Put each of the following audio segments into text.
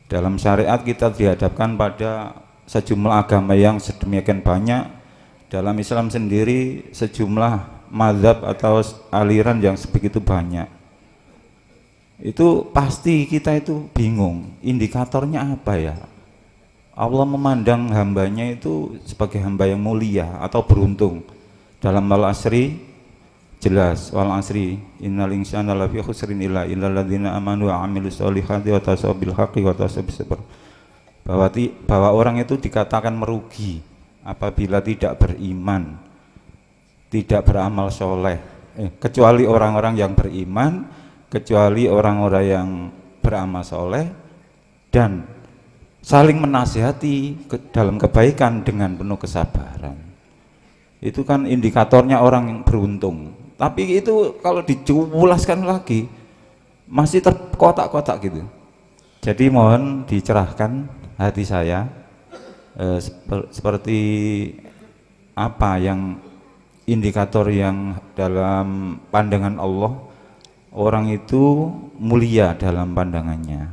Dalam syariat kita dihadapkan pada sejumlah agama yang sedemikian banyak. Dalam Islam sendiri sejumlah mazhab atau aliran yang sebegitu banyak. Itu pasti kita itu bingung, indikatornya apa ya? Allah memandang hambanya itu sebagai hamba yang mulia atau beruntung. Dalam Al-Asri jelas, wal asri innal insana lafi khusrin illa illalladzina amanu wa amilus solihati wa tasaw bil haqqi wa tasaw bis sabr. Bahwa orang itu dikatakan merugi apabila tidak beriman, tidak beramal soleh, kecuali orang-orang yang beriman, kecuali orang-orang yang beramal soleh dan saling menasihati dalam kebaikan dengan penuh kesabaran. Itu kan indikatornya orang yang beruntung. Tapi itu kalau diculaskan lagi masih terkotak-kotak gitu. Jadi mohon dicerahkan hati saya, seperti apa yang indikator yang dalam pandangan Allah orang itu mulia dalam pandangannya.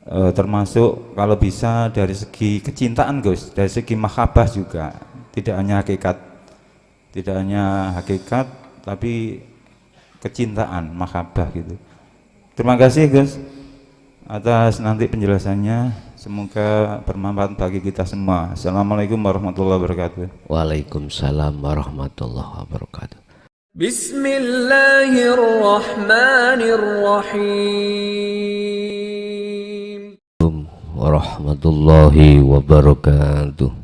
Termasuk kalau bisa dari segi kecintaan Gus, dari segi mahabbah juga, tidak hanya hakikat tapi kecintaan, mahabbah gitu. Terima kasih Gus atas nanti penjelasannya, semoga bermanfaat bagi kita semua. Assalamualaikum warahmatullahi wabarakatuh. Waalaikumsalam warahmatullahi wabarakatuh. Bismillahirrahmanirrahim. Warahmatullahi wabarakatuh.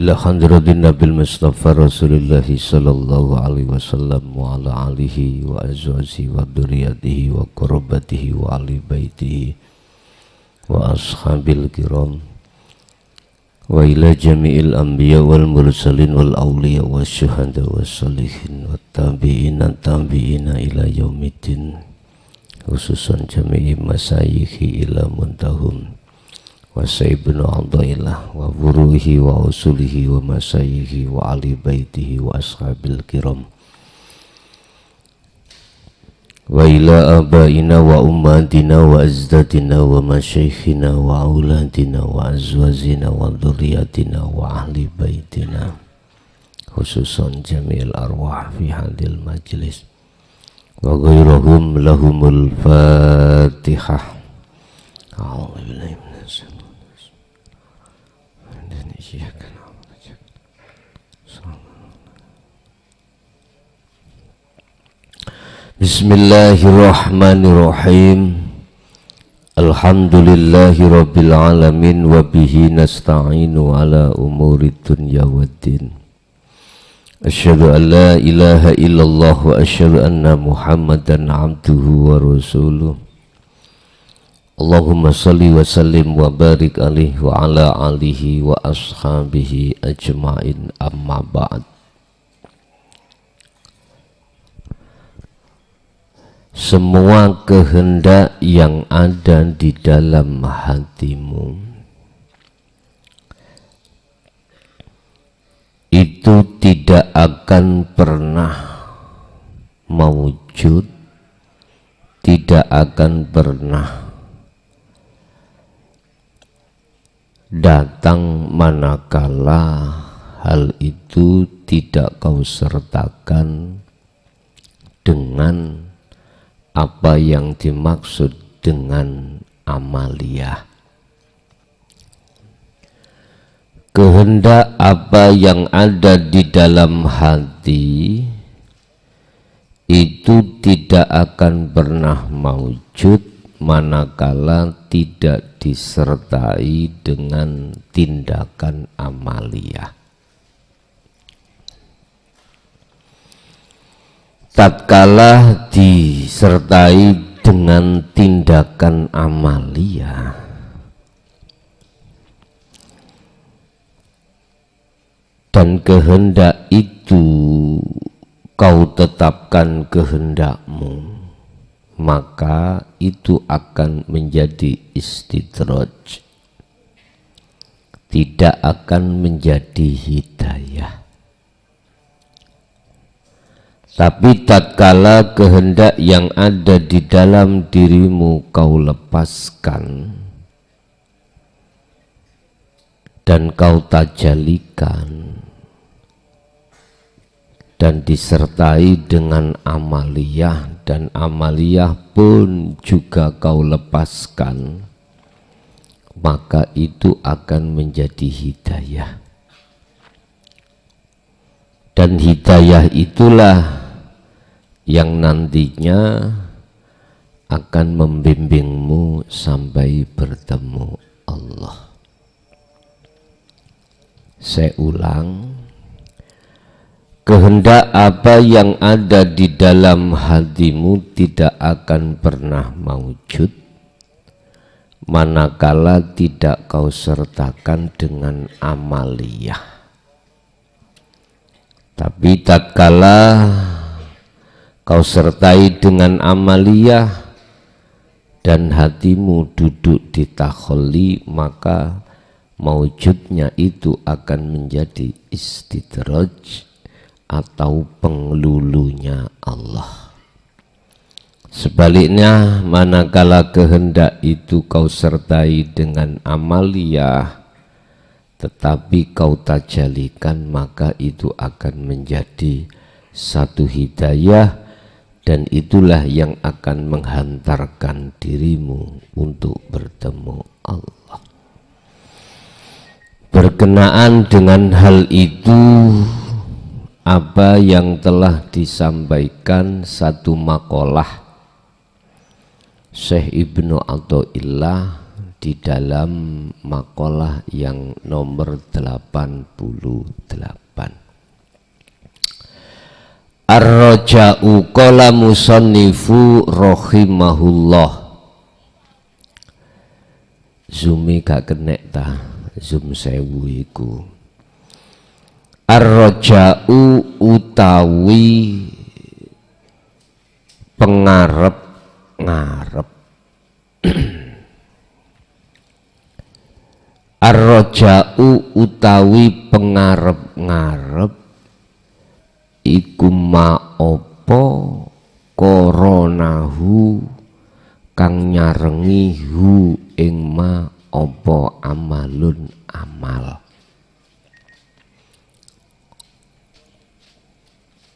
Ila hadratin Nabil Mustafa Rasulillahi sallallahu alaihi wasallam wa ala alihi wa azwajihi wa dzurriyyatihi wa qurrabatihi wa ali baitihi wa ashabil kiram wa ila jami'il anbiya wal mursalin wal awliya wa syuhada wa salihin wa tabi'ina ila yaumiddin, khususan jami'i masayikhi ila muntahum wa sayyibnu adailah wa buruhi wa usulihi wa masayikhi wa ali baitihi wa ashabil kiram wa ila abaina wa ummatina wa azdadina wa masyayikhina wa auladina wa azwazina wa dhurriyyatina wa ahli baitina, khususan jami'il arwah fi hadil majlis wa ghairahum lahumul fatihah. Bismillahirrahmanirrahim. Alhamdulillahi rabbil alamin wa bihi nasta'inu ala umuri dunya waddin. Asyhadu an la ilaha illallah wa asyhadu anna Muhammadan abduhu wa rasuluh. Allahumma salli wa sallim wa barik alaihi wa ala alihi wa ashabihi ajma'in, amma ba'd. Semua kehendak yang ada di dalam hatimu itu tidak akan pernah mewujud, tidak akan pernah datang manakala hal itu tidak kau sertakan dengan apa yang dimaksud dengan amaliyah. Kehendak apa yang ada di dalam hati itu tidak akan pernah mewujud manakala tidak disertai dengan tindakan amaliyah. Tatkala disertai dengan tindakan amaliyah, dan kehendak itu kau tetapkan kehendakmu, maka itu akan menjadi istidraj, tidak akan menjadi hidayah. Tapi tatkala kehendak yang ada di dalam dirimu kau lepaskan dan kau tajalikan dan disertai dengan amaliyah, dan amaliyah pun juga kau lepaskan, maka itu akan menjadi hidayah. Dan hidayah itulah yang nantinya akan membimbingmu sampai bertemu Allah. Saya ulang, kehendak apa yang ada di dalam hatimu tidak akan pernah mewujud manakala tidak kau sertakan dengan amaliyah. Tapi tatkala kau sertai dengan amaliyah dan hatimu duduk di takholli, maka mewujudnya itu akan menjadi istidraj atau pengelulunya Allah. Sebaliknya, manakala kehendak itu kau sertai dengan amaliyah tetapi kau tajalikan, maka itu akan menjadi satu hidayah, dan itulah yang akan menghantarkan dirimu untuk bertemu Allah. Berkenaan dengan hal itu, apa yang telah disampaikan satu makalah Syekh Ibnu Athaillah di dalam makalah yang nomor 88. Ar-raja'u qala musannifu rahimahullah. Zumi gak kenek ta, zoom sewu iku. Ar-raja'u utawi pengarep-ngarep. Ar-raja'u utawi pengarep-ngarep iku ma'opo koronahu kang nyarengi hu ing ma'opo amalun amal.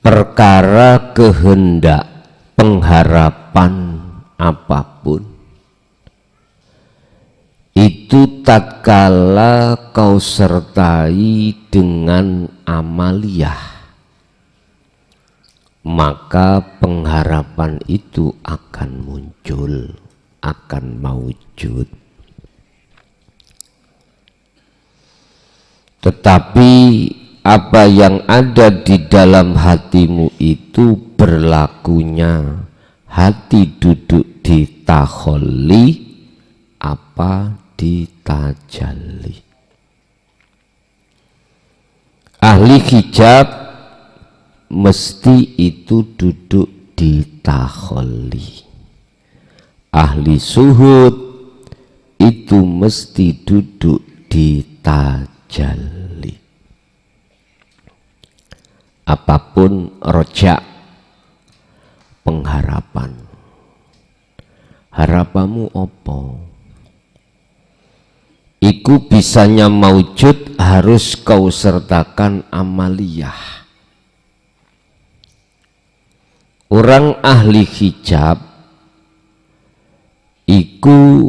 Perkara kehendak pengharapan apapun itu tatkala kau sertai dengan amaliyah, maka pengharapan itu akan muncul, akan mewujud. Tetapi apa yang ada di dalam hatimu itu berlakunya hati duduk di takholli apa di tajalli. Ahli hijab mesti itu duduk di takholli. Ahli suhud itu mesti duduk di tajalli. Apapun roja, pengharapan, harapanmu opo? Iku bisanya maujud harus kau sertakan amaliyah. Orang ahli hijab iku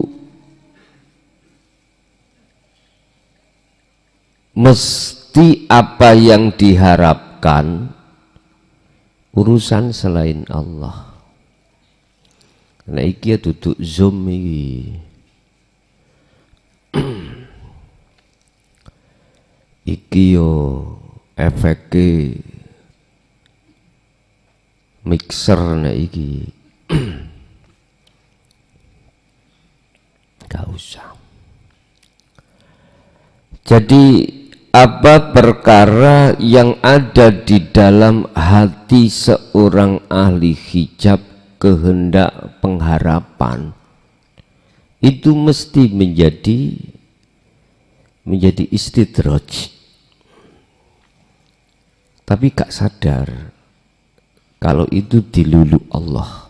mesti apa yang diharapkan urusan selain Allah. Nah iki duduk zoom iki. Iki yo efeke mixer nek iki. Gak usah. Jadi apa perkara yang ada di dalam hati seorang ahli hijab, kehendak pengharapan itu mesti menjadi istidraj. Tapi gak sadar kalau itu dilulu Allah.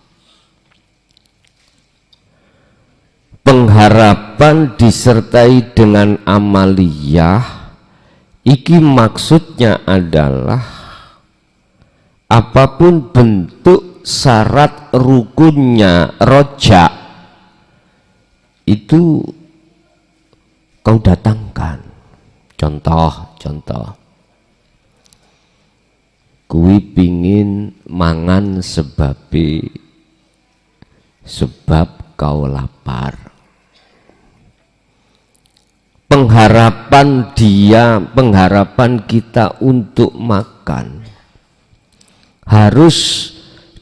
Pengharapan disertai dengan amaliyah, iki maksudnya adalah apapun bentuk syarat rukunnya roja itu kau datangkan. Contoh, kui pingin mangan sebab kau lapar. Pengharapan kita untuk makan harus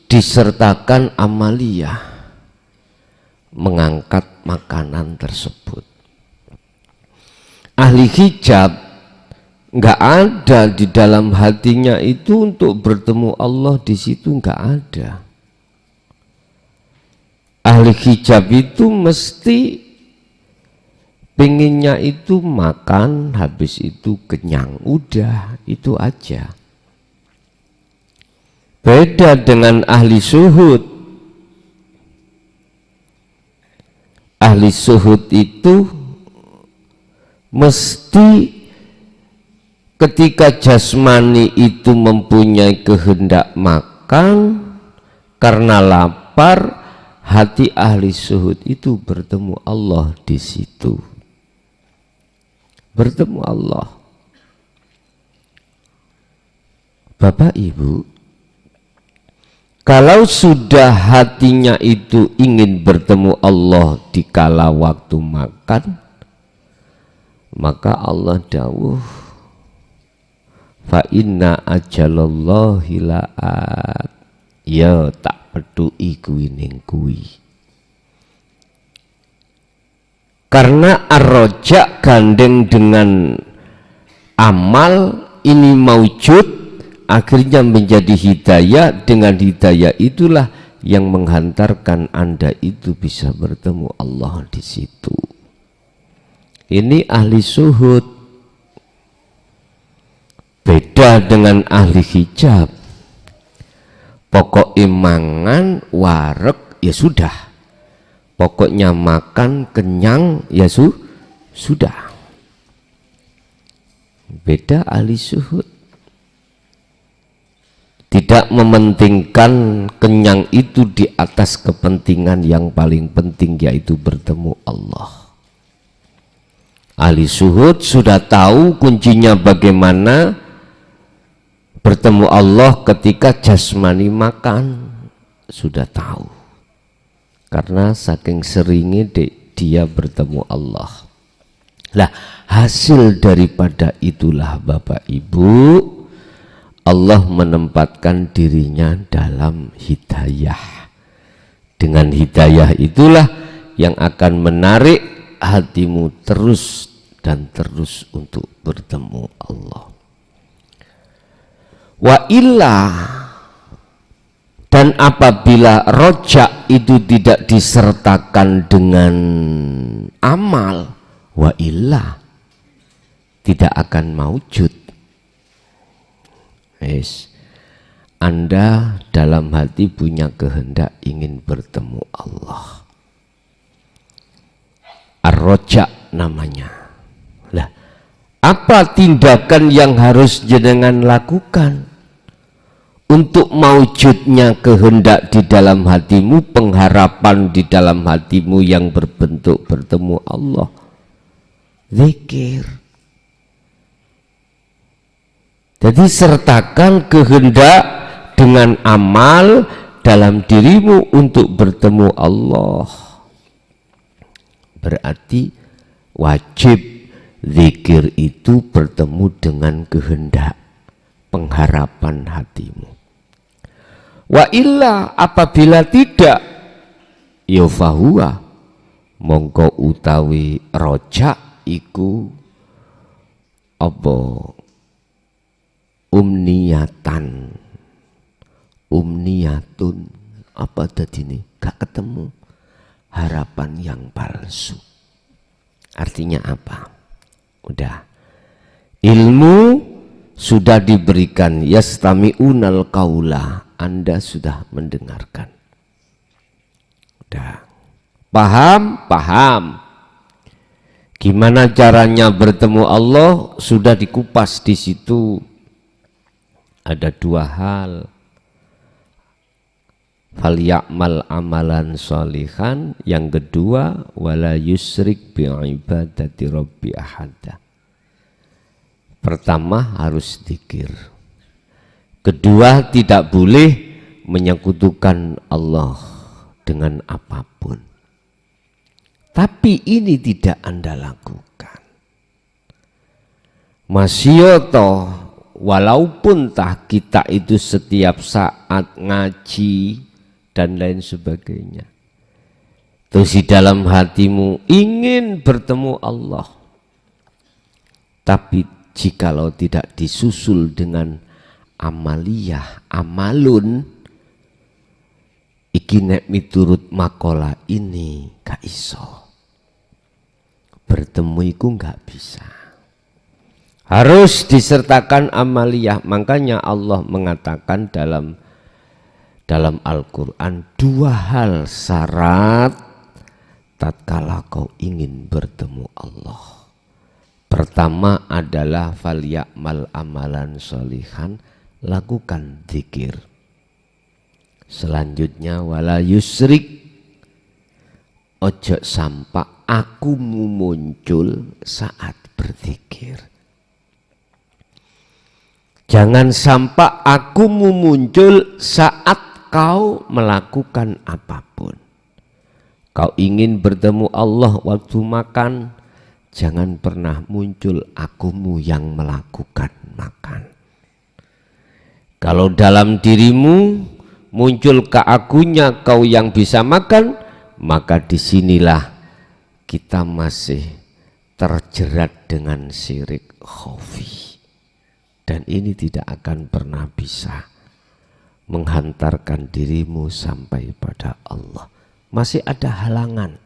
disertakan amaliyah, mengangkat makanan tersebut. Ahli hijab nggak ada di dalam hatinya itu untuk bertemu Allah, di situ nggak ada. Ahli hijab itu mesti pengennya itu makan, habis itu kenyang, udah itu aja. Beda dengan ahli suhud. Ahli suhud itu mesti ketika jasmani itu mempunyai kehendak makan karena lapar, hati ahli suhud itu bertemu Allah di situ. Bertemu Allah. Bapak Ibu, kalau sudah hatinya itu ingin bertemu Allah di kala waktu makan, maka Allah dawuh, fa inna ajalallahi la'at, ya tak peduli kuwi ning kuwi. Karena ar-roja gandeng dengan amal ini maujud, akhirnya menjadi hidayah. Dengan hidayah itulah yang menghantarkan Anda itu bisa bertemu Allah di situ. Ini ahli suhud. Beda dengan ahli hijab. Pokok imangan wareg ya sudah. Pokoknya makan kenyang ya sudah. Beda ahli suhud. Tidak mementingkan kenyang itu di atas kepentingan yang paling penting, yaitu bertemu Allah. Ahli suhud sudah tahu kuncinya bagaimana bertemu Allah ketika jasmani makan. Sudah tahu. Karena saking seringnya dia bertemu Allah. Lah, hasil daripada itulah Bapak Ibu, Allah menempatkan dirinya dalam hidayah. Dengan hidayah itulah yang akan menarik hatimu terus dan terus untuk bertemu Allah. Wa illa, dan apabila rojak itu tidak disertakan dengan amal, wa illa, tidak akan maujud. Yes. Anda dalam hati punya kehendak ingin bertemu Allah. Ar-rojak namanya. Lah, apa tindakan yang harus jenengan lakukan untuk maujudnya kehendak di dalam hatimu, pengharapan di dalam hatimu yang berbentuk bertemu Allah? Zikir. Jadi sertakan kehendak dengan amal dalam dirimu untuk bertemu Allah. Berarti wajib zikir itu bertemu dengan kehendak, pengharapan hatimu. Wa illa, apabila tidak, ya fahuwa, mongko utawi rojak iku apa? Umniyatun, apa tadi ini? Gak ketemu, harapan yang palsu. Artinya apa? Udah, ilmu sudah diberikan, yastami'unal qaula, Anda sudah mendengarkan. Udah. Paham? Paham. Gimana caranya bertemu Allah sudah dikupas di situ. Ada dua hal. Falya'mal amalan sholihan. Yang kedua, wala yusrik bi'ibadati rabbi ahada. Pertama harus zikir. Kedua, tidak boleh menyekutukan Allah dengan apapun. Tapi ini tidak Anda lakukan. Masyoto, walaupun tah kita itu setiap saat ngaji dan lain sebagainya. Terus di dalam hatimu ingin bertemu Allah. Tapi jikalau tidak disusul dengan amaliyah, amalun, iki nek miturut makola ini gak iso. Bertemu itu gak bisa. Harus disertakan amaliyah. Makanya Allah mengatakan dalam Al-Quran, dua hal syarat tatkala kau ingin bertemu Allah. Pertama adalah falya'mal amalan sholihan, lakukan zikir. Selanjutnya wala yusrik, ojo sampai aku muncul saat berzikir. Jangan sampai aku muncul saat kau melakukan apapun. Kau ingin bertemu Allah waktu makan, jangan pernah muncul akumu yang melakukan makan. Kalau dalam dirimu muncul keakunya kau yang bisa makan, maka disinilah kita masih terjerat dengan syirik khafi. Dan ini tidak akan pernah bisa menghantarkan dirimu sampai pada Allah. Masih ada halangan.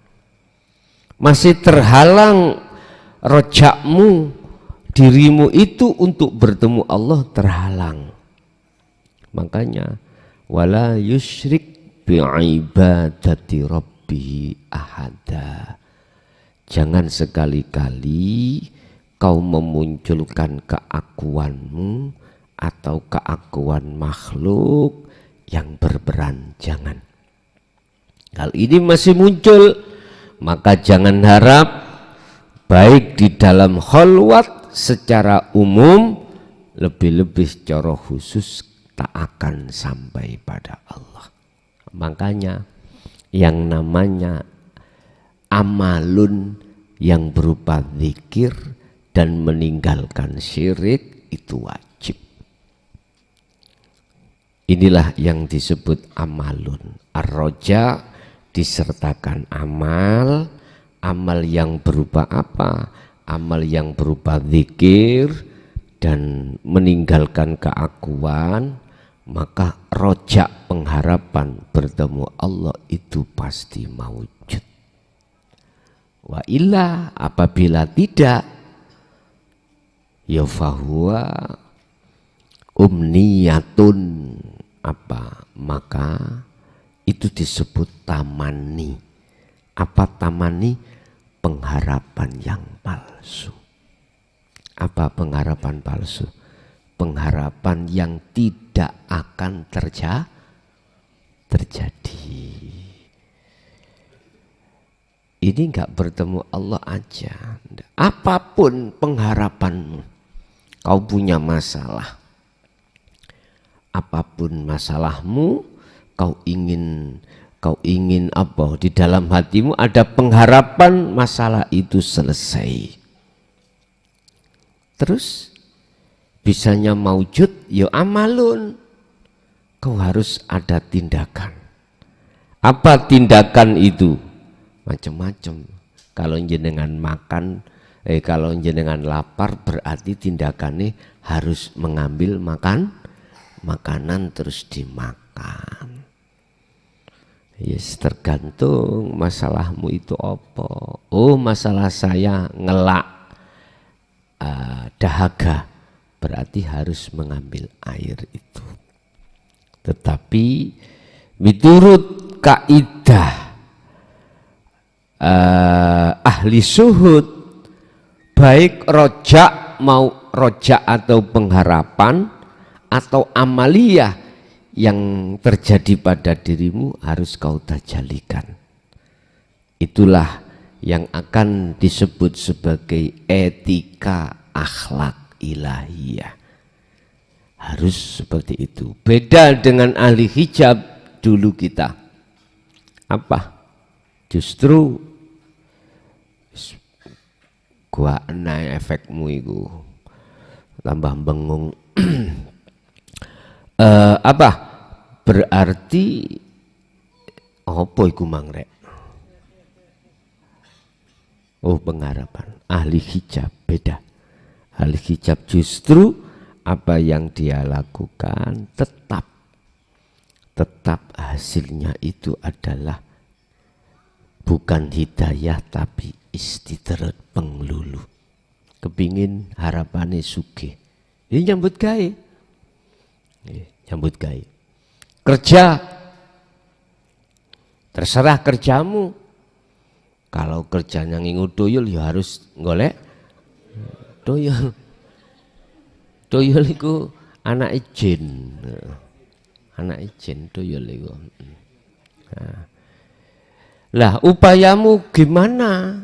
Masih terhalang rojakmu, dirimu itu untuk bertemu Allah terhalang. Makanya wala yusyrik bi'ibadati rabbihi ahada. Jangan sekali-kali kau memunculkan keakuanmu atau keakuan makhluk yang berperan. Jangan. Kalau ini masih muncul, maka jangan harap baik di dalam khalwat secara umum, lebih-lebih secara khusus tak akan sampai pada Allah. Makanya yang namanya amalun yang berupa zikir dan meninggalkan syirik itu wajib. Inilah yang disebut amalun. Ar-roja disertakan amal. Amal yang berupa apa? Amal yang berupa zikir dan meninggalkan keakuan. Maka rojak pengharapan bertemu Allah itu pasti mawujud. Wa illa, apabila tidak, ya fahuwa umniyatun, apa? Maka itu disebut tamani. Apa tamani? Pengharapan yang palsu. Apa pengharapan palsu? Pengharapan yang tidak akan terjadi. Ini enggak bertemu Allah aja. Apapun pengharapanmu, kau punya masalah. Apapun masalahmu, kau ingin apa? Di dalam hatimu ada pengharapan masalah itu selesai. Terus bisanya maujud, ya amalun. Kau harus ada tindakan. Apa tindakan itu? Macam-macam. Kalau jenengan makan, kalau jenengan lapar, berarti tindakannya harus mengambil makanan terus dimakan. Yes, tergantung masalahmu itu apa. Oh, masalah saya ngelak dahaga, berarti harus mengambil air itu. Tetapi menurut kaidah ahli suhud, baik rojak mau rojak atau pengharapan atau amaliyah yang terjadi pada dirimu harus kau tajalikan. Itulah yang akan disebut sebagai etika akhlak ilahiyah. Harus seperti itu. Beda dengan ahli hijab dulu kita. Apa? Justru gua naik efekmu itu tambah bengung. Apa? Berarti apa iku mangrek? Oh, pengharapan. Ahli hijab beda. Ahli hijab justru apa yang dia lakukan tetap hasilnya itu adalah bukan hidayah tapi istidrat penglulu. Kepingin harapannya sugih. Ini nyambut gawe. Nyambut gawe. Kerja. Terserah kerjamu. Kalau kerjanya ngingu tuyul ya harus ngolek tuyul. Tuyul itu anak jin. Anak jin tuyul itu. Lah upayamu gimana?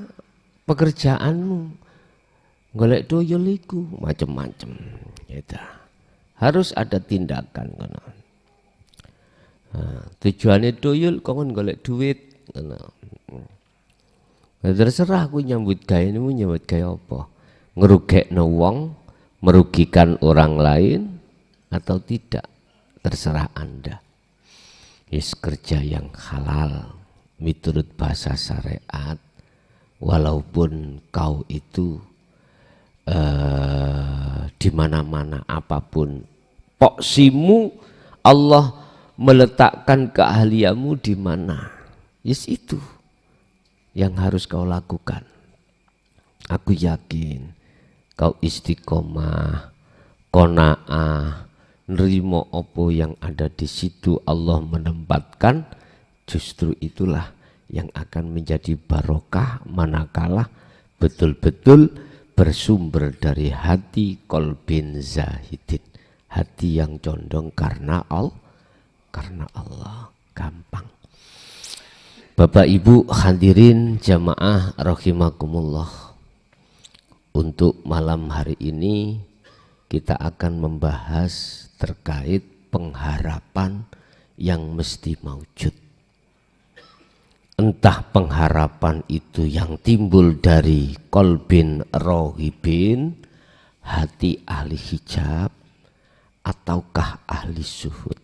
Pekerjaanmu golek tuyul iku macem-macem gitu. Harus ada tindakan kono. Tujuannya tuyul kon golek duit kono. Terserah aku nyambut gawe niku nyambut gawe apa? Ngerugekno wong, merugikan orang lain atau tidak, terserah Anda. Is kerja yang halal menurut bahasa syariat, walaupun kau itu di mana-mana apapun poksimu, Allah meletakkan keahlianmu di mana. Yes, itu yang harus kau lakukan. Aku yakin kau istiqomah, qanaah, nerimo opo yang ada di situ Allah menempatkan, justru itulah yang akan menjadi barokah manakala betul-betul bersumber dari hati qalbin zahidin, hati yang condong karena Allah. Gampang. Bapak Ibu hadirin jamaah rahimakumullah, untuk malam hari ini kita akan membahas terkait pengharapan yang mesti maujud. Entah pengharapan itu yang timbul dari qalbin rohibin, hati ahli hijab, ataukah ahli suhud.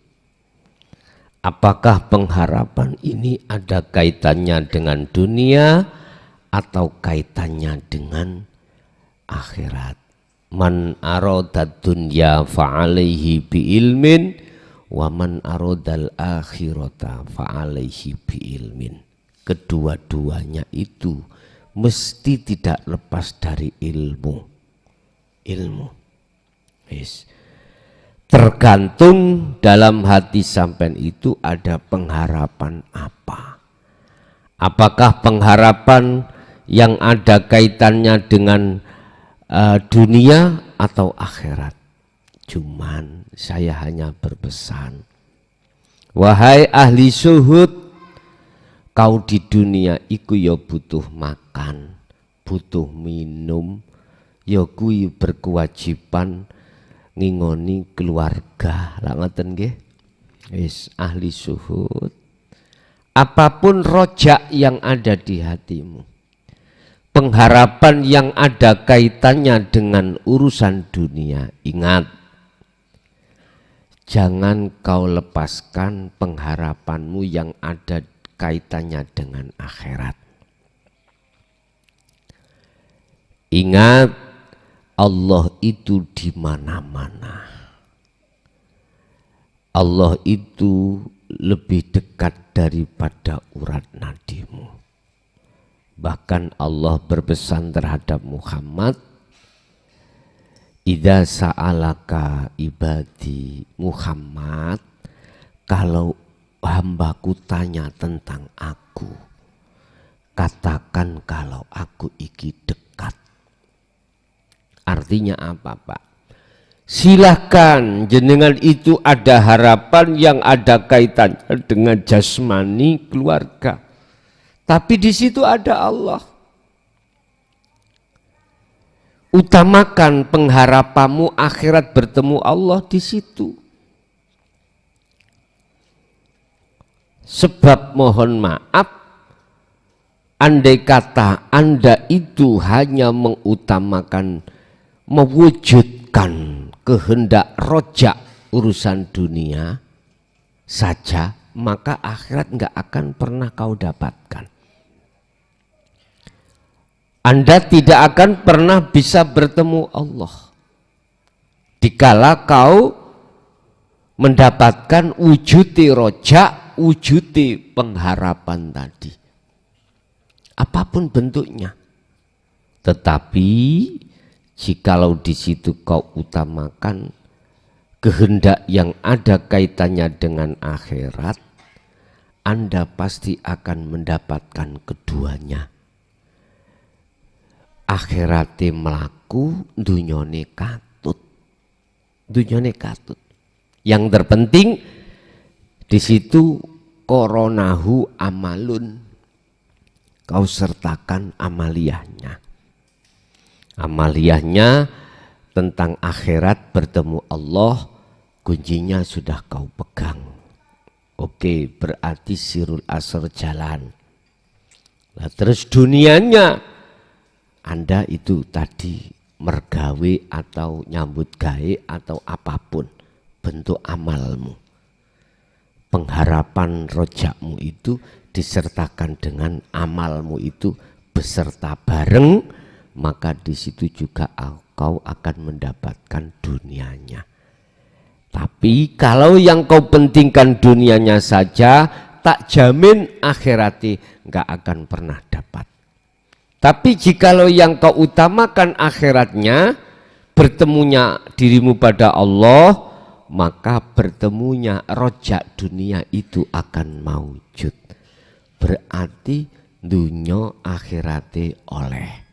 Apakah pengharapan ini ada kaitannya dengan dunia atau kaitannya dengan akhirat? Man aradad dunya fa'alaihi biilmin wa man aradal akhirata fa'alaihi biilmin. Kedua-duanya itu mesti tidak lepas dari ilmu. Yes. Tergantung dalam hati sampean itu ada pengharapan apa. Apakah pengharapan yang ada kaitannya dengan dunia atau akhirat? Cuman saya hanya berpesan, wahai ahli suhud, kau di dunia iku ya butuh makan, butuh minum, ya kuwi berkewajiban ngingoni keluarga. Lah ngoten nggih. Wis ahli suhud. Apapun rojak yang ada di hatimu, pengharapan yang ada kaitannya dengan urusan dunia, ingat, jangan kau lepaskan pengharapanmu yang ada kaitannya dengan akhirat. Ingat, Allah itu di mana-mana. Allah itu lebih dekat daripada urat nadimu. Bahkan Allah berpesan terhadap Muhammad, idza sa'alaka ibadi Muhammad, kalau hambaku tanya tentang aku, katakan kalau aku iki dekat. Artinya apa, Pak? Silahkan jenengan itu ada harapan yang ada kaitannya dengan jasmani keluarga. Tapi di situ ada Allah. Utamakan pengharapanmu akhirat bertemu Allah di situ. Sebab mohon maaf, andai kata Anda itu hanya mengutamakan, mewujudkan kehendak rojak urusan dunia saja, maka akhirat nggak akan pernah kau dapatkan. Anda tidak akan pernah bisa bertemu Allah dikala kau mendapatkan wujudi rojak, wujudi pengharapan tadi, apapun bentuknya. Tetapi jikalau di situ kau utamakan kehendak yang ada kaitannya dengan akhirat, Anda pasti akan mendapatkan keduanya. Akhirate melaku, dunyone katut. Dunyone katut. Yang terpenting di situ koronahu amalun. Kau sertakan amaliyahnya. Amaliyahnya tentang akhirat bertemu Allah, kuncinya sudah kau pegang. Oke, berarti sirul asr jalan. Nah, terus dunianya Anda itu tadi mergawe atau nyambut gawe atau apapun bentuk amalmu. Pengharapan rojakmu itu disertakan dengan amalmu itu beserta bareng, maka di situ juga kau akan mendapatkan dunianya. Tapi kalau yang kau pentingkan dunianya saja, tak jamin akhirati nggak akan pernah dapat. Tapi jikalau yang kau utamakan akhiratnya, bertemunya dirimu pada Allah, maka bertemunya rojak dunia itu akan maujud. Berarti dunya akhirate oleh.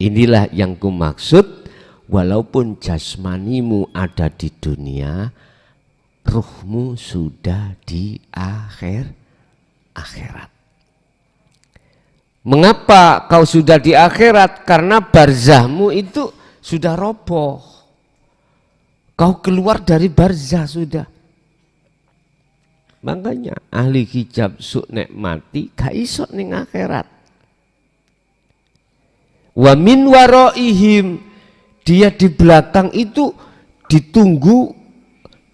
Inilah yang ku maksud, walaupun jasmanimu ada di dunia, ruhmu sudah di akhirat. Mengapa kau sudah di akhirat? Karena barzahmu itu sudah roboh. Kau keluar dari barzah sudah. Makanya ahli hijab suk nek mati gak iso ning akhirat. Wa min waraihim, dia di belakang itu ditunggu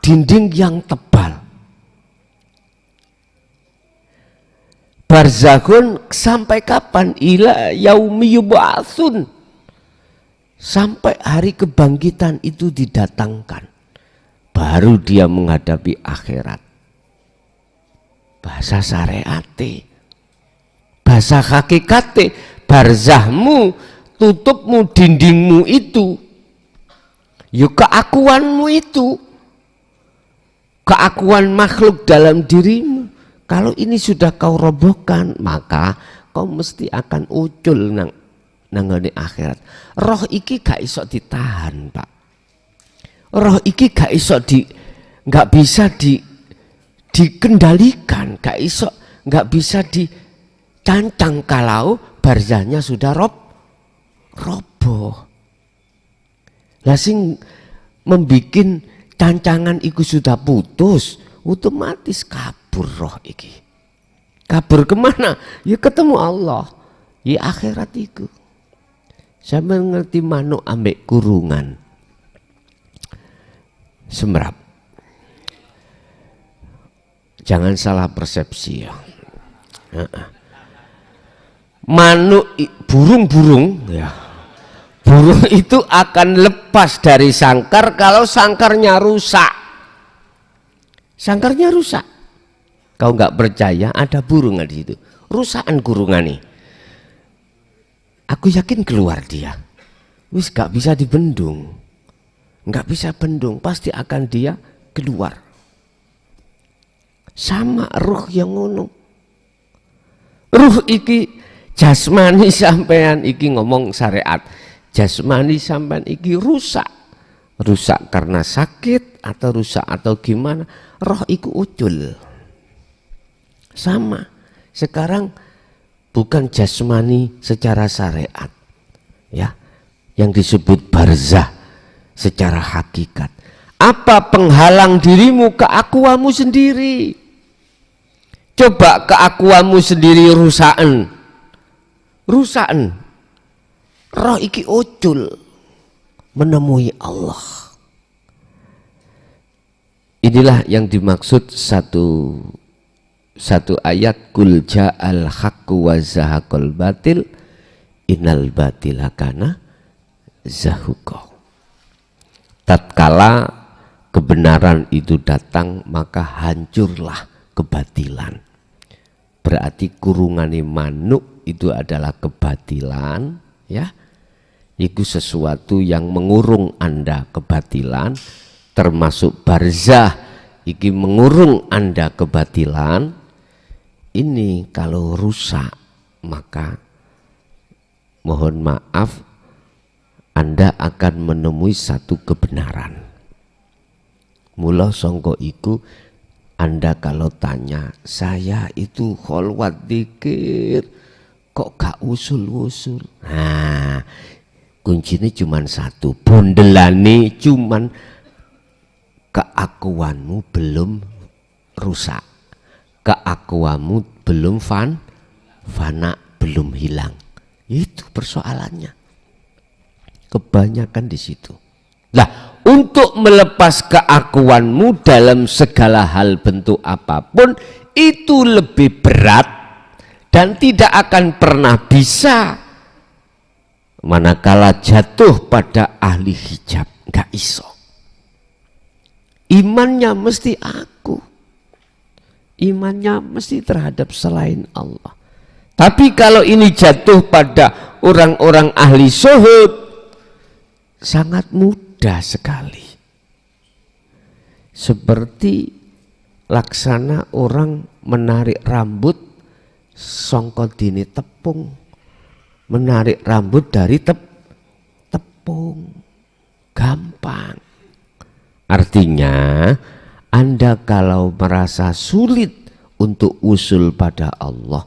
dinding yang tebal. Barzakhun sampai kapan? Ila yaumi yub'atsun, sampai hari kebangkitan itu didatangkan, baru dia menghadapi akhirat. Bahasa syariate, bahasa hakikate, barzahmu, tutupmu, dindingmu itu, yuk keakuanmu itu, keakuan makhluk dalam dirimu. Kalau ini sudah kau robohkan, maka kau mesti akan ucul nangane akhirat. Roh iki gak iso ditahan, Pak. Roh iki gak iso gak bisa dikendalikan, gak bisa dicancang kalau barzahnya sudah roboh. Lah sing membikin cancangan iku sudah putus, otomatis kabur roh iki. Kabur kemana? Ya ketemu Allah. Ya akhirat itu. Saya mengerti manuk ambek kurungan. Semrap. Jangan salah persepsi ya. Manuk, burung-burung ya. Burung itu akan lepas dari sangkar kalau sangkarnya rusak. Sangkarnya rusak. Kau nggak percaya, ada burung di situ. Rusakan kurungan nih. Aku yakin keluar dia. Wis gak bisa dibendung. Nggak bisa bendung, pasti akan dia keluar. Sama ruh yang ngono. Ruh iki jasmani sampean iki ngomong syariat. Jasmani sampean iki rusak. Rusak karena sakit atau rusak atau gimana? Roh iku ucul. Sama. Sekarang bukan jasmani secara syariat. Ya. Yang disebut barzah secara hakikat. Apa penghalang dirimu keakuanmu sendiri? Coba keakuanmu sendiri rusakan. Rusakan. Roh iki ucul menemui Allah. Inilah yang dimaksud satu ayat, kul ja'al haqqu wa zahaqal batil innal batila kana zahuqa. Tatkala kebenaran itu datang maka hancurlah kebatilan. Berarti kurungane manuk itu adalah kebatilan, ya. Itu sesuatu yang mengurung Anda kebatilan, termasuk barzah iki mengurung Anda kebatilan. Ini kalau rusak maka mohon maaf Anda akan menemui satu kebenaran. Mula sangka iku Anda kalau tanya, saya itu kholwat dzikir kok gak usul-usul. Nah, kuncinya cuma satu, bondelane cuman keakuanmu belum rusak. Keakuanmu belum fana, belum hilang. Itu persoalannya. Kebanyakan di situ. Lah, untuk melepas keakuanmu dalam segala hal bentuk apapun itu lebih berat dan tidak akan pernah bisa manakala jatuh pada ahli hijab. Nggak iso. Imannya mesti aku. Imannya mesti terhadap selain Allah. Tapi kalau ini jatuh pada orang-orang ahli zuhud, sangat mudah sekali. Seperti laksana orang menarik rambut sangka dini tepung. Menarik rambut dari tepung. Gampang. Artinya Anda kalau merasa sulit untuk usul pada Allah,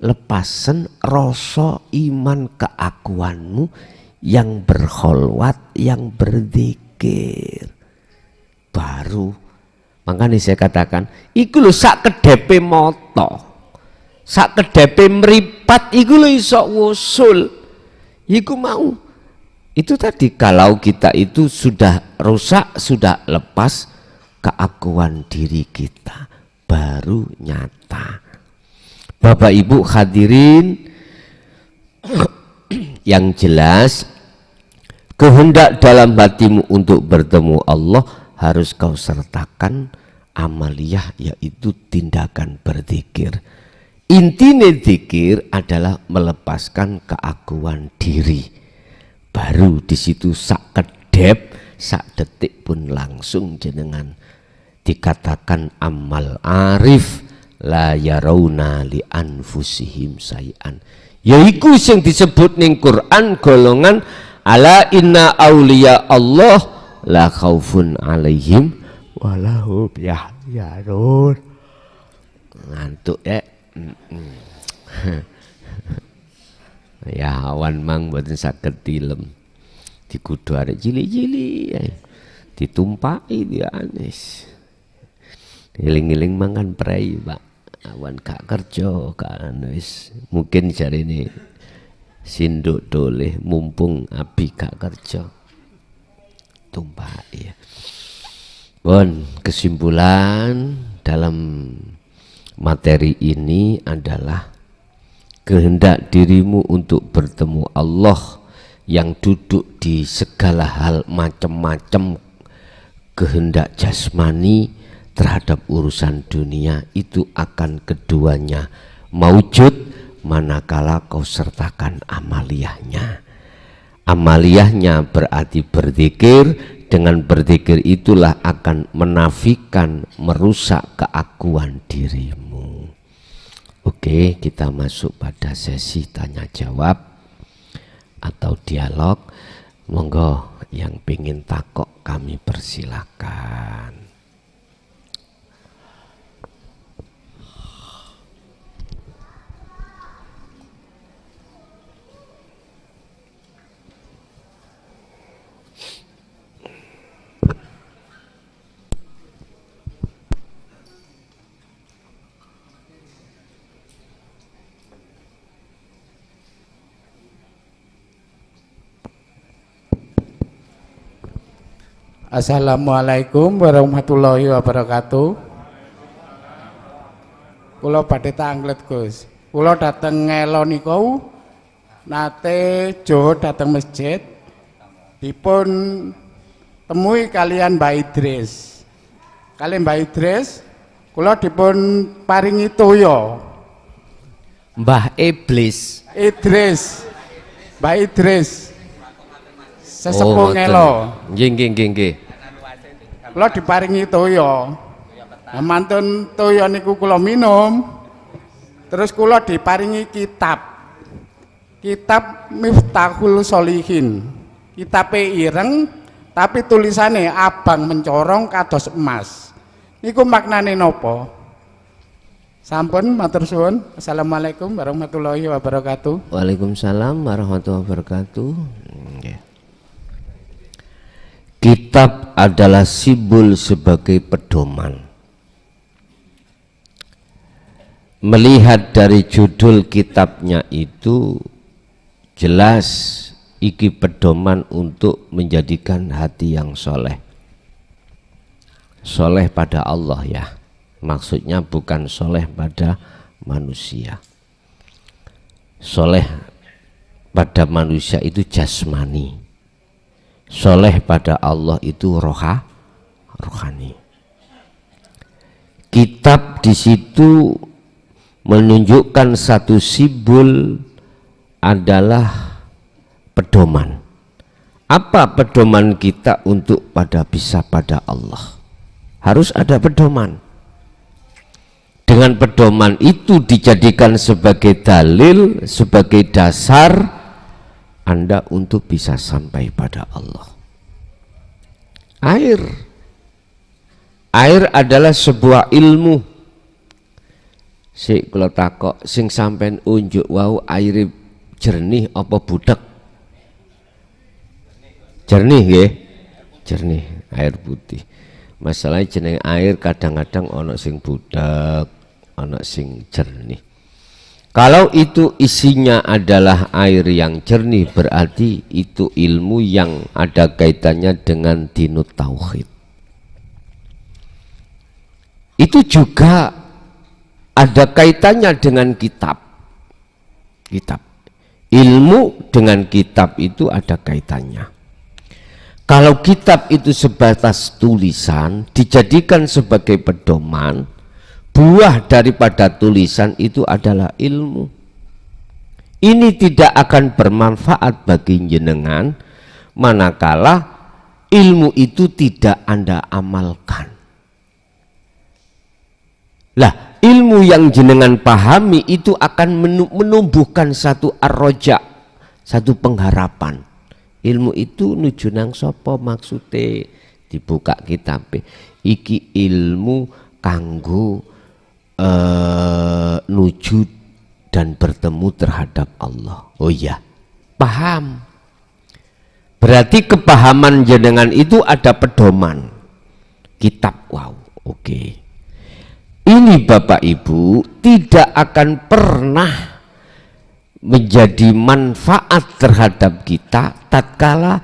lepasen rasa iman keakuanmu yang berkholwat, yang berzikir. Baru makanya saya katakan iku lho sak kedepe moto, sak kedepe mripat iku lho iso usul. Iku mau itu tadi, kalau kita itu sudah rusak, sudah lepas keakuan diri kita, baru nyata. Bapak Ibu hadirin yang jelas, kehendak dalam hatimu untuk bertemu Allah harus kau sertakan amaliyah, yaitu tindakan berzikir. Intinya zikir adalah melepaskan keakuan diri. Baru di situ sak kedep, sak detik pun langsung jenengan dikatakan amal arif la yarawna li anfusihim sayan. Yaiku yang disebut ning Quran golongan ala inna auliya Allah la khaufun alaihim walahum yahzanun. Ngantuk ya. Ya awan mang boten saged tilem. Dikudu arek cilik-cilik ditumpaki dia anis. Ngiling-ngiling mangan prei, Pak. Awan gak kerja kan wis mungkin jarine sinduk doleh mumpung abi gak kerja. Tumpaki ya. Bon, kesimpulan dalam materi ini adalah kehendak dirimu untuk bertemu Allah yang duduk di segala hal macam-macam kehendak jasmani terhadap urusan dunia itu akan keduanya maujud manakala kau sertakan amaliyahnya. Amaliyahnya berarti berzikir dengan berzikir itulah akan menafikan, merusak keakuan dirimu. Oke, kita masuk pada sesi tanya jawab atau dialog. Monggo yang pingin takok kami persilakan. Assalamualaikum warahmatullahi wabarakatuh. Kula badhe tanglet Gus. Kula dateng ngelo niku nate Jawa dateng masjid dipun temui kalian Mbak Idris. Kalian Mbak Idris kula dipun paringi toya. Mbah Iblis. Idris. Mbak Idris. Sesepuh ngelo. Nggih. Kula diparingi toya. Mantun toya niku kula minum. Terus kula diparingi kitab. Kitab Miftahul Sholihin. Kitabe ireng tapi tulisane abang mencorong kados emas. Niku maknane napa? Sampun matur suwun. Assalamualaikum warahmatullahi wabarakatuh. Waalaikumsalam warahmatullahi wabarakatuh. Nggih. Kitab adalah simbol sebagai pedoman. Melihat dari judul kitabnya itu jelas iki pedoman untuk menjadikan hati yang soleh. Soleh pada Allah ya. Maksudnya bukan soleh pada manusia. Soleh pada manusia itu jasmani. Soleh pada Allah itu rohani. Kitab di situ menunjukkan satu simbol adalah pedoman. Apa pedoman kita untuk bisa pada Allah? Harus ada pedoman. Dengan pedoman itu dijadikan sebagai dalil, sebagai dasar Anda untuk bisa sampai pada Allah. Air adalah sebuah ilmu. Sik kula takok sing sampean unjuk wau air jernih apa budak? Jernih nggih. Jernih, air putih. Masalahnya jeneng air kadang-kadang ana sing budak, ana sing jernih. Kalau itu isinya adalah air yang jernih, berarti itu ilmu yang ada kaitannya dengan dinut tauhid. Itu juga ada kaitannya dengan kitab. Ilmu dengan kitab itu ada kaitannya. Kalau kitab itu sebatas tulisan, dijadikan sebagai pedoman, buah daripada tulisan itu adalah ilmu. Ini tidak akan bermanfaat bagi jenengan manakala ilmu itu tidak Anda amalkan. Lah, ilmu yang jenengan pahami itu akan menumbuhkan satu arroja, satu pengharapan. Ilmu itu nuju nang sapa maksude? Dibuka kitab. Iki ilmu kanggo nuju dan bertemu terhadap Allah. Oh iya, paham. Berarti kepahaman jenengan itu ada pedoman. Kitab, wow, oke. Ini Bapak Ibu tidak akan pernah menjadi manfaat terhadap kita tatkala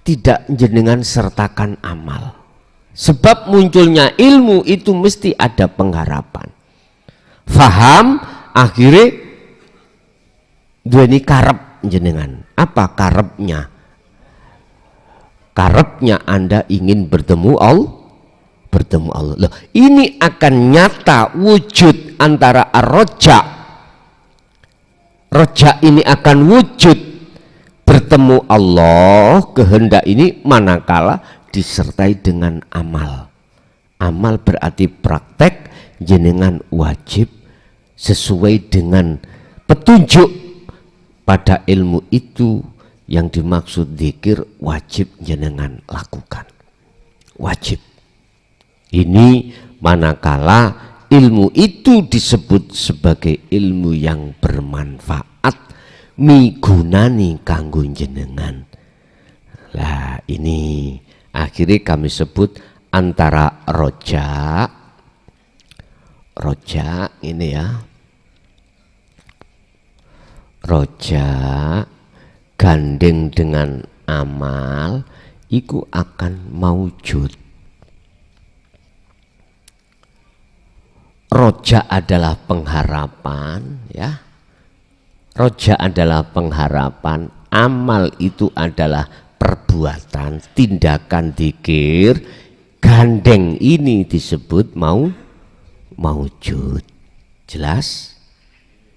tidak jenengan sertakan amal. Sebab munculnya ilmu itu mesti ada pengharapan. Faham, akhirnya duweni karep jenengan. Apa karepnya? Karepnya Anda ingin bertemu Allah. Loh, ini akan nyata wujud antara ar-roja. Roja ini akan wujud bertemu Allah kehendak ini manakala disertai dengan amal. Amal berarti praktek, jenengan wajib sesuai dengan petunjuk pada ilmu itu yang dimaksud zikir, wajib jenengan lakukan. Wajib. Ini manakala ilmu itu disebut sebagai ilmu yang bermanfaat, migunani kanggo jenengan. Lah ini akhirnya kami sebut antara roja ini ya, roja gandeng dengan amal iku akan maujud. Roja adalah pengharapan ya, roja adalah pengharapan, amal itu adalah perbuatan, tindakan dzikir, gandeng ini disebut maujud. Jelas?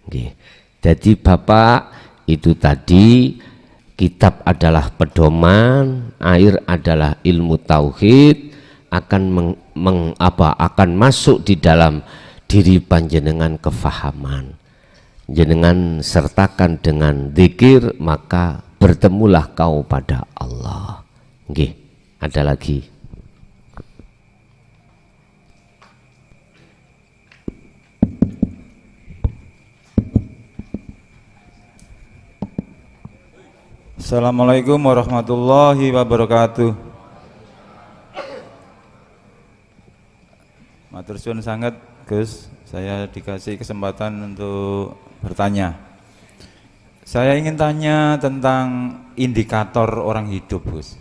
Oke. Jadi Bapak itu tadi, kitab adalah pedoman, air adalah ilmu tauhid, akan akan masuk di dalam diri panjenengan kefahaman. Jenengan sertakan dengan zikir, maka bertemulah kau pada Allah. Nggih, ada lagi. Assalamualaikum warahmatullahi wabarakatuh. Matur suwun sangat Gus, saya dikasih kesempatan untuk bertanya. Saya ingin tanya tentang indikator orang hidup, Gus.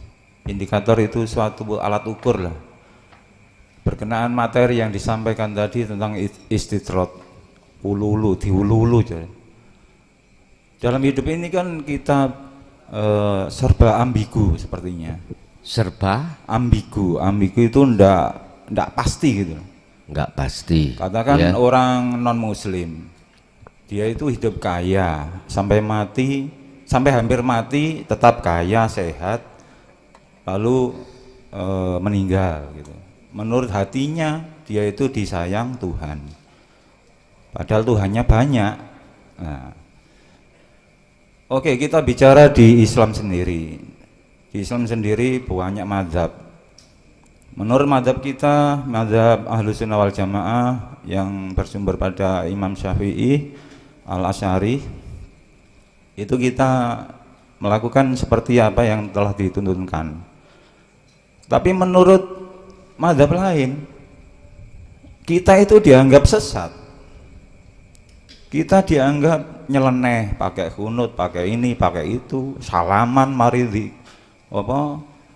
Indikator itu suatu alat ukur lah. Berkenaan materi yang disampaikan tadi tentang istidrot, ulu-ulu, diulu-ulu. Dalam hidup ini kan kita serba ambigu sepertinya. Serba ambigu itu ndak pasti gitu. Nggak pasti. Katakan ya. Orang non muslim, dia itu hidup kaya sampai mati, sampai hampir mati tetap kaya, sehat, lalu meninggal gitu. Menurut hatinya dia itu disayang Tuhan, padahal Tuhannya banyak. Nah, oke, kita bicara di Islam sendiri. Di Islam sendiri banyak mazhab. Menurut mazhab kita, mazhab Ahlus Sunnah wal Jamaah yang bersumber pada Imam Syafi'i Al-Asy'ari, itu kita melakukan seperti apa yang telah dituntunkan. Tapi menurut mazhab lain, kita itu dianggap sesat. Kita dianggap nyeleneh, pakai kunut, pakai ini, pakai itu, salaman,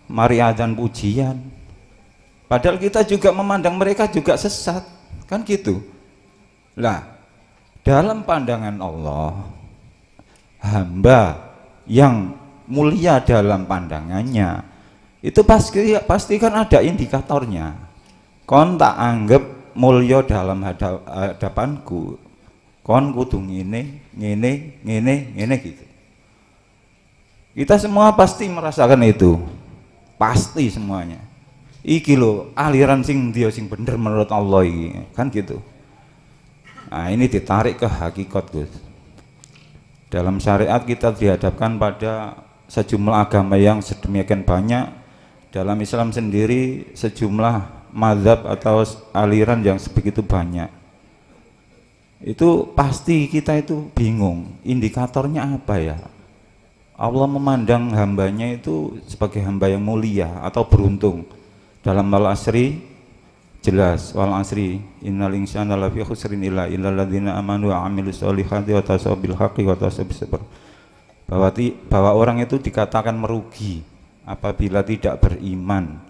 mari adzan pujian. Padahal kita juga memandang mereka juga sesat, kan gitu. Lah, dalam pandangan Allah, hamba yang mulia dalam pandangannya, itu pasti kan ada indikatornya. Kon tak anggap mulia dalam hadapanku, kon kudu ngene gitu. Kita semua pasti merasakan itu, pasti semuanya. Iki lo aliran sing dia sing bener menurut Allah ini, kan gitu. Nah, ini ditarik ke hakikat, Gus. Dalam syariat kita dihadapkan pada sejumlah agama yang sedemikian banyak. Dalam Islam sendiri sejumlah mazhab atau aliran yang sebegitu banyak. Itu pasti kita itu bingung, indikatornya apa ya? Allah memandang hambanya itu sebagai hamba yang mulia atau beruntung. Dalam Al-Asri jelas, wal asri innal insana lafi khusrin illa alladzina amanu wa amilus solihati wa tasaw bil haqqi wa tasaw bis sabr. Bahwa orang itu dikatakan merugi apabila tidak beriman,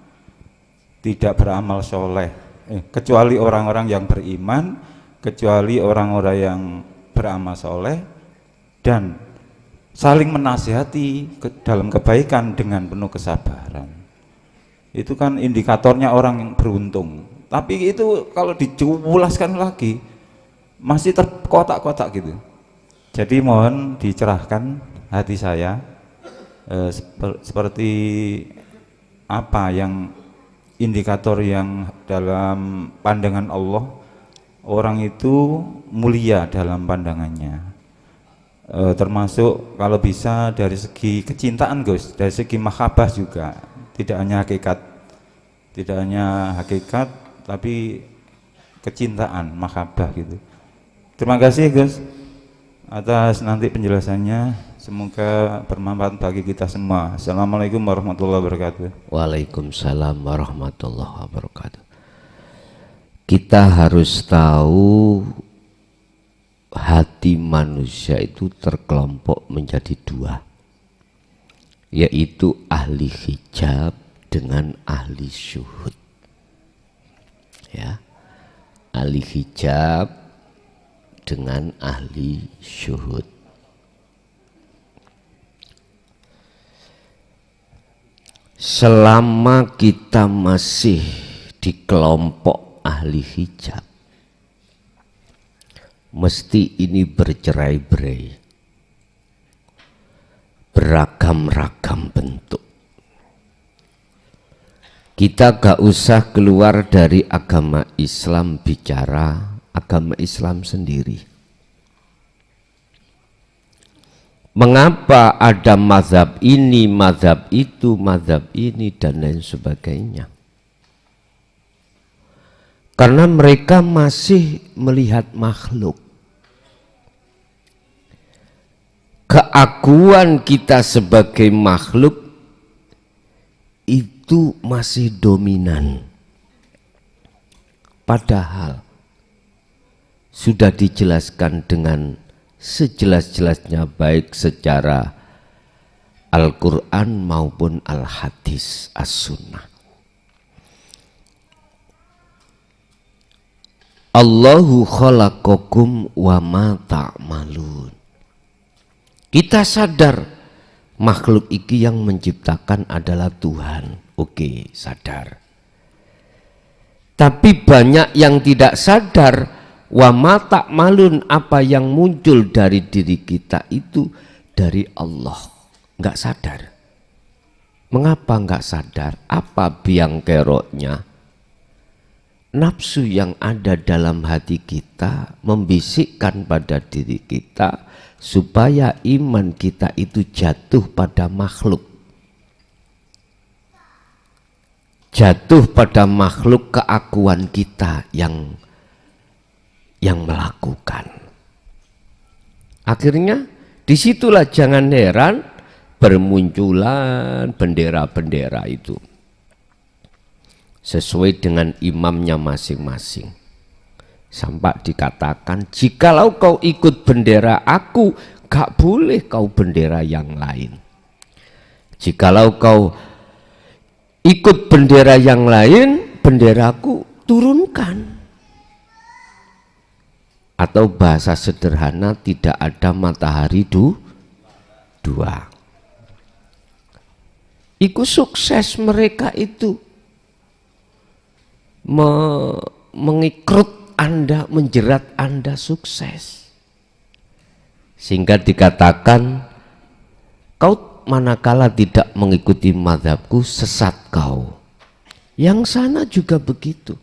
tidak beramal soleh, kecuali orang-orang yang beriman, kecuali orang-orang yang beramal soleh dan saling menasihati dalam kebaikan dengan penuh kesabaran. Itu kan indikatornya orang yang beruntung. Tapi itu kalau diculaskan lagi masih terkotak-kotak gitu. Jadi mohon dicerahkan hati saya seperti apa yang indikator yang dalam pandangan Allah orang itu mulia dalam pandangannya, termasuk kalau bisa dari segi kecintaan Gus, dari segi mahabbah juga, tidak hanya hakikat tapi kecintaan, mahabbah gitu. Terima kasih Gus atas nanti penjelasannya. Semoga bermanfaat bagi kita semua. Assalamualaikum warahmatullahi wabarakatuh. Waalaikumsalam warahmatullahi wabarakatuh. Kita harus tahu hati manusia itu terkelompok menjadi dua, yaitu ahli hijab dengan ahli syuhud. Ya, ahli hijab dengan ahli syuhud. Selama kita masih di kelompok ahli hijab, mesti ini bercerai-berai, beragam-ragam bentuk. Kita gak usah keluar dari agama Islam, bicara agama Islam sendiri. Mengapa ada mazhab ini, mazhab itu, mazhab ini, dan lain sebagainya? Karena mereka masih melihat makhluk. Keakuan kita sebagai makhluk itu masih dominan. Padahal sudah dijelaskan dengan sejelas-jelasnya, baik secara Al-Quran maupun Al-Hadis As-Sunnah. Allahu khalaqakum wa ma ta'malun. Kita sadar makhluk iki yang menciptakan adalah Tuhan. Oke, sadar. Tapi banyak yang tidak sadar. Wa ma ta'malun, apa yang muncul dari diri kita itu dari Allah. Enggak sadar. Mengapa enggak sadar? Apa biang keroknya? Nafsu yang ada dalam hati kita membisikkan pada diri kita supaya iman kita itu jatuh pada makhluk. Jatuh pada makhluk keakuan kita yang melakukan. Akhirnya disitulah jangan heran bermunculan bendera-bendera itu sesuai dengan imamnya masing-masing. Sampai dikatakan, jikalau kau ikut bendera aku, gak boleh kau bendera yang lain. Jikalau kau ikut bendera yang lain, benderaku turunkan. Atau bahasa sederhana, tidak ada matahari dua. Iku sukses mereka itu mengikrut Anda, menjerat Anda sukses. Sehingga dikatakan, kau manakala tidak mengikuti mazhabku, sesat kau. Yang sana juga begitu.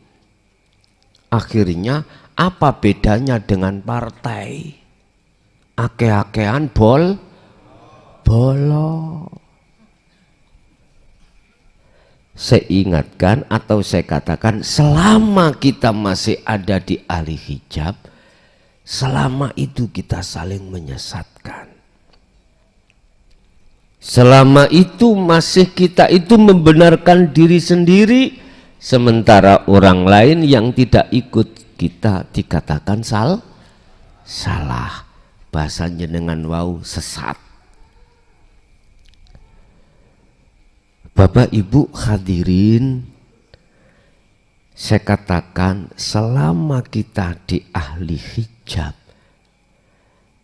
Akhirnya apa bedanya dengan partai? Ake-akean bolong. Saya ingatkan atau saya katakan, selama kita masih ada di ahli hijab, selama itu kita saling menyesatkan. Selama itu masih kita itu membenarkan diri sendiri, sementara orang lain yang tidak ikut kita dikatakan salah. Bahasanya dengan wau, sesat. Bapak Ibu hadirin, saya katakan selama kita di ahli hijab,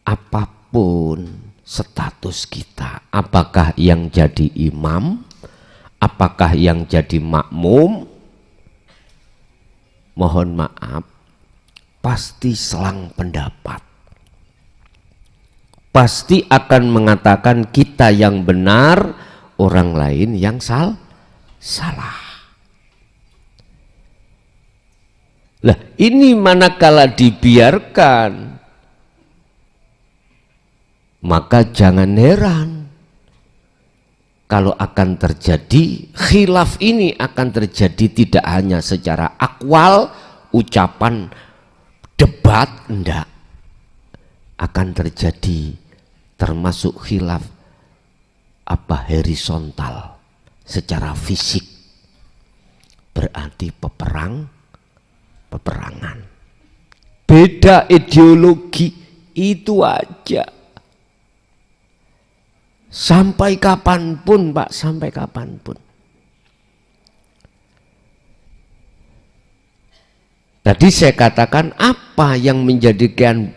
apapun status kita, apakah yang jadi imam, apakah yang jadi makmum, mohon maaf, pasti selang pendapat, pasti akan mengatakan kita yang benar, orang lain yang salah. Lah ini manakala dibiarkan, maka jangan heran kalau akan terjadi khilaf. Ini akan terjadi tidak hanya secara akwal, ucapan, debat, enggak, akan terjadi termasuk khilaf horizontal secara fisik, berarti peperangan. Beda ideologi itu aja. Sampai kapanpun Pak, sampai kapanpun. Tadi saya katakan apa yang menjadikan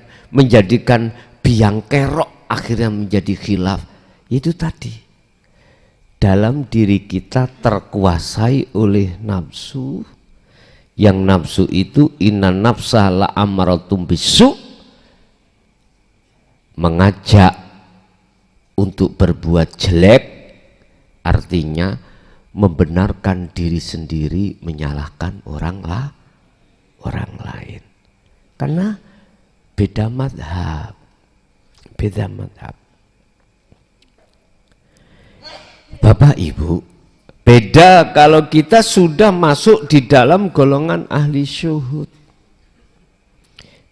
biang kerok akhirnya menjadi khilaf. Itu tadi, dalam diri kita terkuasai oleh nafsu, yang nafsu itu inna nafsa la amaratum bisu, mengajak untuk berbuat jelek, artinya membenarkan diri sendiri, menyalahkan orang lain. Karena beda madhab. Bapak Ibu, beda kalau kita sudah masuk di dalam golongan ahli syuhud.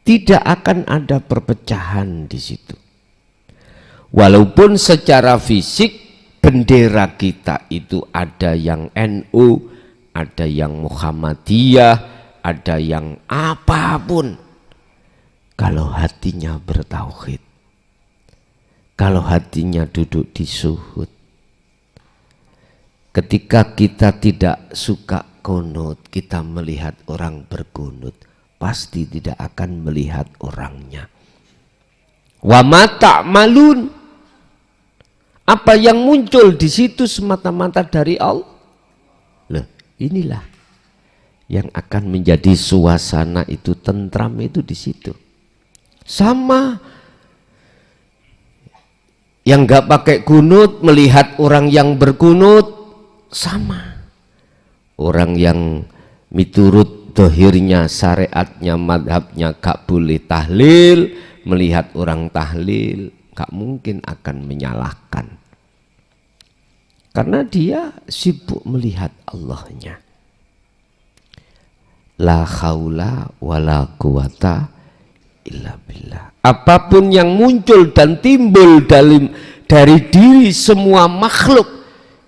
Tidak akan ada perpecahan di situ. Walaupun secara fisik bendera kita itu ada yang NU, ada yang Muhammadiyah, ada yang apapun. Kalau hatinya bertauhid, kalau hatinya duduk di syuhud, ketika kita tidak suka kunut, kita melihat orang berkunut, pasti tidak akan melihat orangnya. Wa ma ta'malun, apa yang muncul di situ semata-mata dari Allah. Loh, inilah yang akan menjadi suasana itu tentram itu di situ. Sama yang nggak pakai kunut melihat orang yang berkunut, sama. Orang yang miturut dohirnya, syariatnya, madhabnya gak boleh tahlil, melihat orang tahlil, gak mungkin akan menyalahkan. Karena dia sibuk melihat Allahnya. La haula wala quwata illa billah. Apapun yang muncul dan timbul dari diri semua makhluk,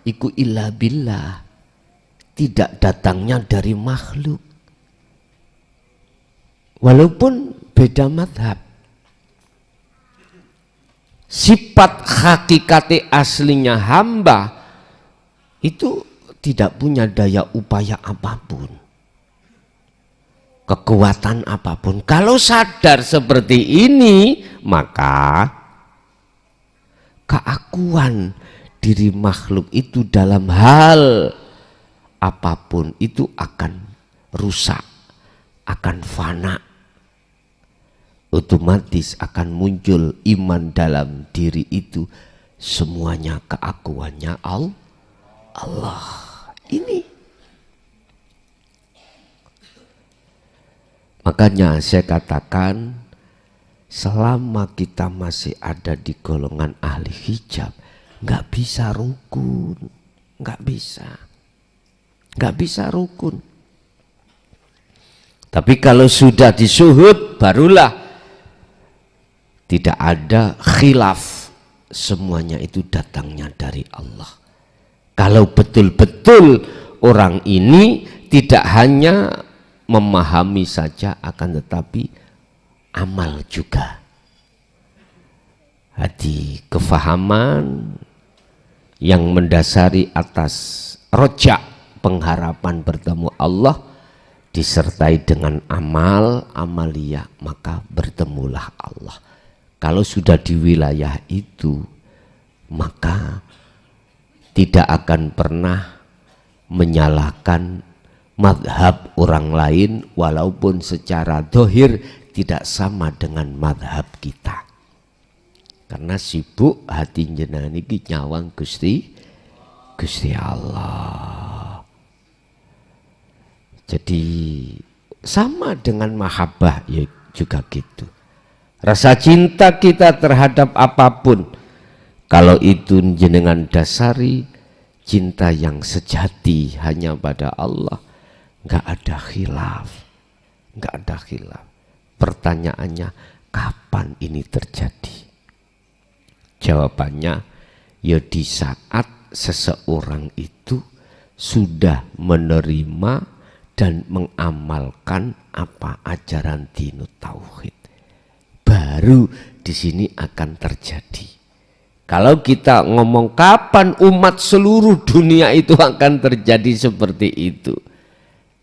iku illa billah, tidak datangnya dari makhluk. Walaupun beda madhab, sifat hakikati aslinya hamba itu tidak punya daya upaya apapun, kekuatan apapun. Kalau sadar seperti ini, maka keakuan diri makhluk itu dalam hal apapun itu akan rusak, akan fana. Otomatis akan muncul iman dalam diri itu, semuanya keakuannya Allah. Ini makanya saya katakan, selama kita masih ada di golongan ahli hijab, nggak bisa rukun, nggak bisa rukun. Tapi kalau sudah disuhud, barulah tidak ada khilaf, semuanya itu datangnya dari Allah. Kalau betul-betul orang ini tidak hanya memahami saja, akan tetapi amal juga. Hati kefahaman yang mendasari atas rojak pengharapan bertemu Allah, disertai dengan amal, amaliyah, maka bertemulah Allah. Kalau sudah di wilayah itu, maka tidak akan pernah menyalahkan madhab orang lain, walaupun secara dohir tidak sama dengan madhab kita. Karena sibuk hati jenengan iki nyawang Gusti Allah. Jadi sama dengan mahabbah ya juga gitu. Rasa cinta kita terhadap apapun, kalau itu jenengan dasari cinta yang sejati hanya pada Allah, nggak ada khilaf, nggak ada khilaf. Pertanyaannya, kapan ini terjadi? Jawabannya, ya di saat seseorang itu sudah menerima dan mengamalkan apa ajaran dinut tauhid, baru di sini akan terjadi. Kalau kita ngomong kapan umat seluruh dunia itu akan terjadi seperti itu,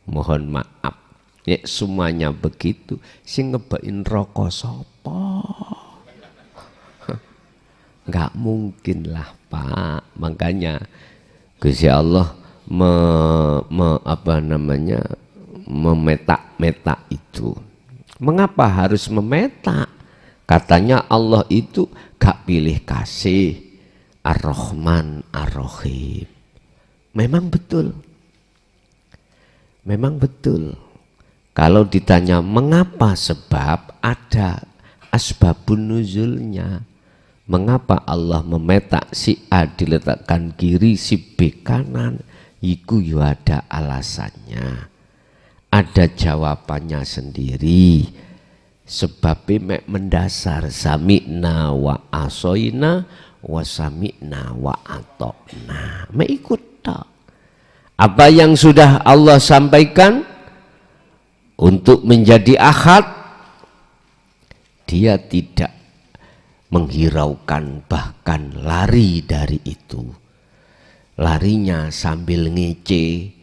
mohon maaf ya, semuanya begitu. Sing ngebain rokok sopo? Nggak mungkin lah Pak. Makanya Gusti Allah memetak-metak itu. Mengapa harus memetak? Katanya Allah itu gak pilih kasih, Ar-Rahman Ar-Rahim. Memang betul. Memang betul. Kalau ditanya mengapa, sebab ada asbabun nuzulnya. Mengapa Allah memetak si A diletakkan kiri, si B kanan? Iku yo ada alasannya, ada jawabannya sendiri. Sebabnya mek mendasar, sami'na wa asoina wa sami'na wa atokna. Mek ikut tak. Apa yang sudah Allah sampaikan untuk menjadi ahad, dia tidak menghiraukan, bahkan lari dari itu. Larinya sambil ngece,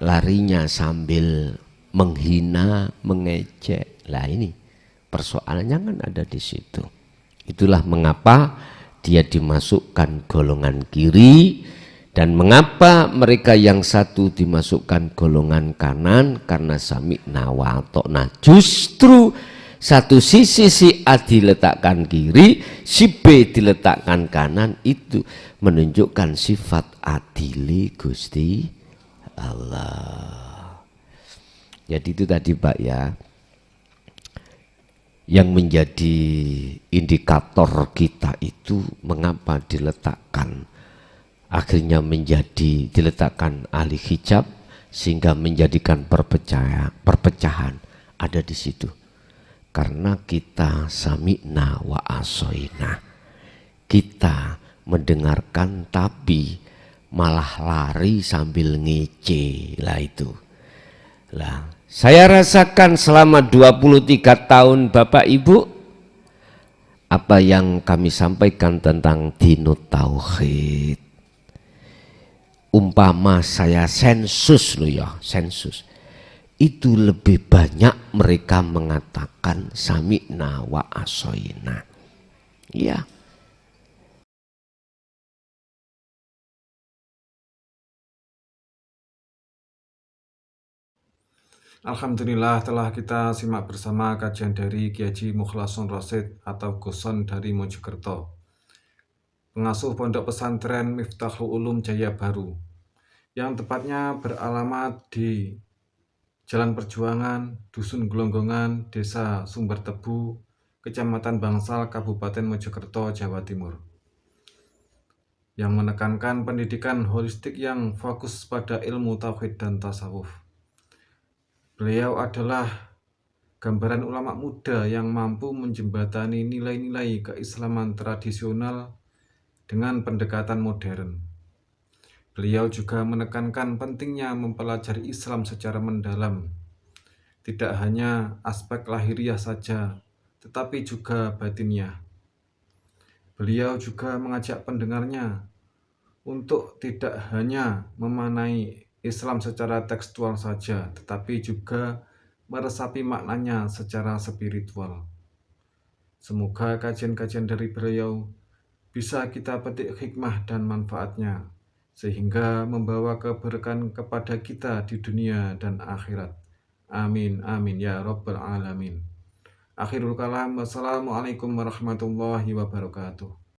larinya sambil menghina, mengejek. Lah ini persoalannya kan ada di situ. Itulah mengapa dia dimasukkan golongan kiri, dan mengapa mereka yang satu dimasukkan golongan kanan, karena sami'na wa atokna. Justru satu sisi si A diletakkan kiri, si B diletakkan kanan, itu menunjukkan sifat adili Gusti Allah. Jadi itu tadi Pak ya, yang menjadi indikator kita itu mengapa diletakkan, akhirnya menjadi diletakkan ahli hijab, sehingga menjadikan perpecahan ada di situ. Karena kita sami'na wa asoina, kita mendengarkan tapi malah lari sambil ngece. Lah itu lah, saya rasakan selama 23 tahun Bapak Ibu, apa yang kami sampaikan tentang dinut tauhid. Umpama saya sensus loh ya, sensus, itu lebih banyak mereka mengatakan sami'na wa asoina. Iya. Alhamdulillah, telah kita simak bersama kajian dari Kiai Haji Mukhlason Rosid atau Guson dari Mojokerto, pengasuh Pondok Pesantren Miftahul Ulum Jaya Baru, yang tepatnya beralamat di Jalan Perjuangan, Dusun Gelonggongan, Desa Sumbertebu, Kecamatan Bangsal, Kabupaten Mojokerto, Jawa Timur, yang menekankan pendidikan holistik yang fokus pada ilmu tauhid dan tasawuf. Beliau adalah gambaran ulama muda yang mampu menjembatani nilai-nilai keislaman tradisional dengan pendekatan modern. Beliau juga menekankan pentingnya mempelajari Islam secara mendalam, tidak hanya aspek lahiriah saja, tetapi juga batinnya. Beliau juga mengajak pendengarnya untuk tidak hanya memanai Islam secara tekstual saja, tetapi juga meresapi maknanya secara spiritual. Semoga kajian-kajian dari beliau bisa kita petik hikmah dan manfaatnya, sehingga membawa keberkahan kepada kita di dunia dan akhirat. Amin, amin, ya Rabbal Alamin. Akhirul kalam, wassalamualaikum warahmatullahi wabarakatuh.